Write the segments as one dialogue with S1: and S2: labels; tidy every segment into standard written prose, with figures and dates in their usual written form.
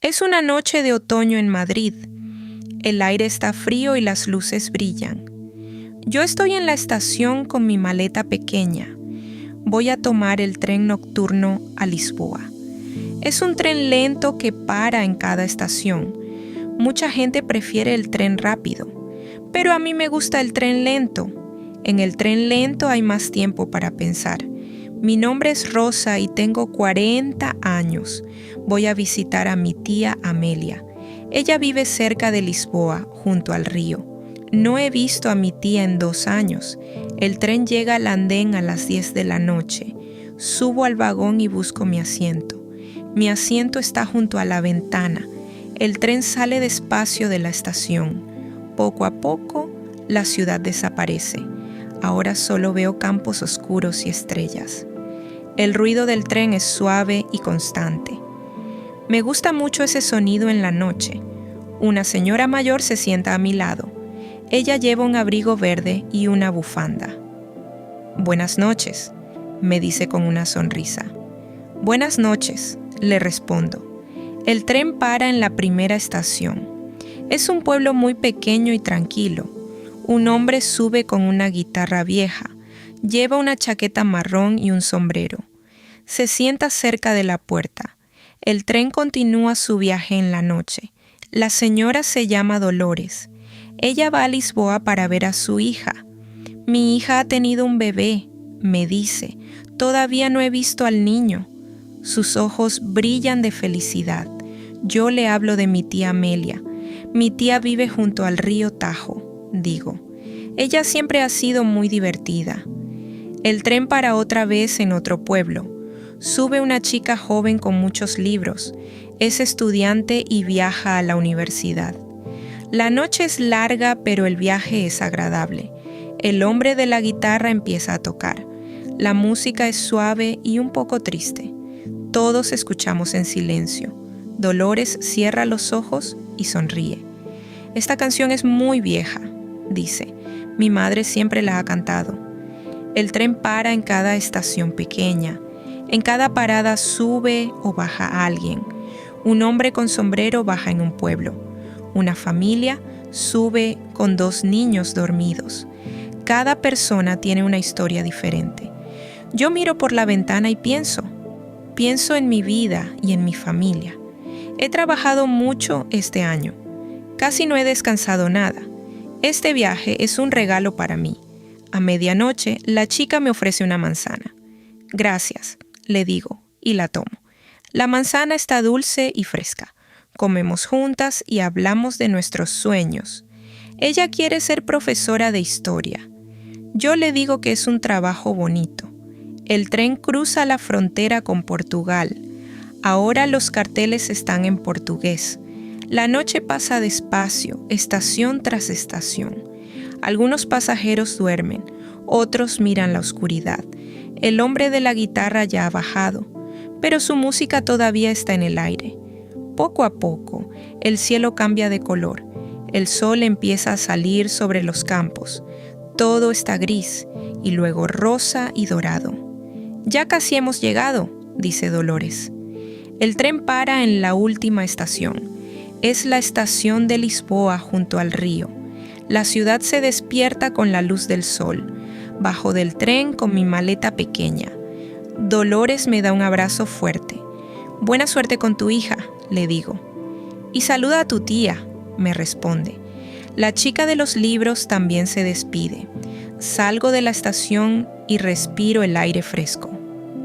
S1: Es una noche de otoño en Madrid. El aire está frío y las luces brillan. Yo estoy en la estación con mi maleta pequeña. Voy a tomar el tren nocturno a Lisboa. Es un tren lento que para en cada estación. Mucha gente prefiere el tren rápido, pero a mí me gusta el tren lento. En el tren lento hay más tiempo para pensar. Mi nombre es Rosa y tengo 40 años. Voy a visitar a mi tía Amelia. Ella vive cerca de Lisboa, junto al río. No he visto a mi tía en 2 años. El tren llega al andén a las 10 de la noche. Subo al vagón y busco mi asiento. Mi asiento está junto a la ventana. El tren sale despacio de la estación. Poco a poco, la ciudad desaparece. Ahora solo veo campos oscuros y estrellas. El ruido del tren es suave y constante. Me gusta mucho ese sonido en la noche. Una señora mayor se sienta a mi lado. Ella lleva un abrigo verde y una bufanda. «Buenas noches», me dice con una sonrisa. «Buenas noches», le respondo. El tren para en la primera estación. Es un pueblo muy pequeño y tranquilo. Un hombre sube con una guitarra vieja. Lleva una chaqueta marrón y un sombrero. Se sienta cerca de la puerta. El tren continúa su viaje en la noche. La señora se llama Dolores. Ella va a Lisboa para ver a su hija. «Mi hija ha tenido un bebé», me dice. «Todavía no he visto al niño». Sus ojos brillan de felicidad. Yo le hablo de mi tía Amelia. «Mi tía vive junto al río Tajo», digo. «Ella siempre ha sido muy divertida». El tren para otra vez en otro pueblo. Sube una chica joven con muchos libros. Es estudiante y viaja a la universidad. La noche es larga, pero el viaje es agradable. El hombre de la guitarra empieza a tocar. La música es suave y un poco triste. Todos escuchamos en silencio. Dolores cierra los ojos y sonríe. «Esta canción es muy vieja», dice. «Mi madre siempre la ha cantado». El tren para en cada estación pequeña. En cada parada sube o baja alguien. Un hombre con sombrero baja en un pueblo. Una familia sube con 2 niños dormidos. Cada persona tiene una historia diferente. Yo miro por la ventana y pienso en mi vida y en mi familia. He trabajado mucho este año. Casi no he descansado nada. Este viaje es un regalo para mí. A medianoche, la chica me ofrece una manzana. «Gracias», le digo, y la tomo. La manzana está dulce y fresca. Comemos juntas y hablamos de nuestros sueños. Ella quiere ser profesora de historia. Yo le digo que es un trabajo bonito. El tren cruza la frontera con Portugal. Ahora los carteles están en portugués. La noche pasa despacio, estación tras estación. Algunos pasajeros duermen, otros miran la oscuridad. El hombre de la guitarra ya ha bajado, pero su música todavía está en el aire. Poco a poco, el cielo cambia de color. El sol empieza a salir sobre los campos. Todo está gris y luego rosa y dorado. «Ya casi hemos llegado», dice Dolores. El tren para en la última estación. Es la estación de Lisboa junto al río. La ciudad se despierta con la luz del sol. Bajo del tren con mi maleta pequeña. Dolores me da un abrazo fuerte. «Buena suerte con tu hija», le digo. «Y saluda a tu tía», me responde. La chica de los libros también se despide. Salgo de la estación y respiro el aire fresco.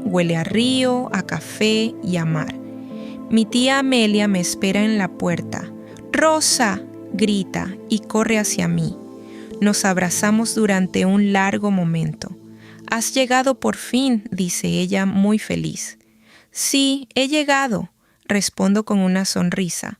S1: Huele a río, a café y a mar. Mi tía Amelia me espera en la puerta. «¡Rosa!», grita y corre hacia mí. Nos abrazamos durante un largo momento. «Has llegado por fin», dice ella muy feliz. «Sí, he llegado», respondo con una sonrisa.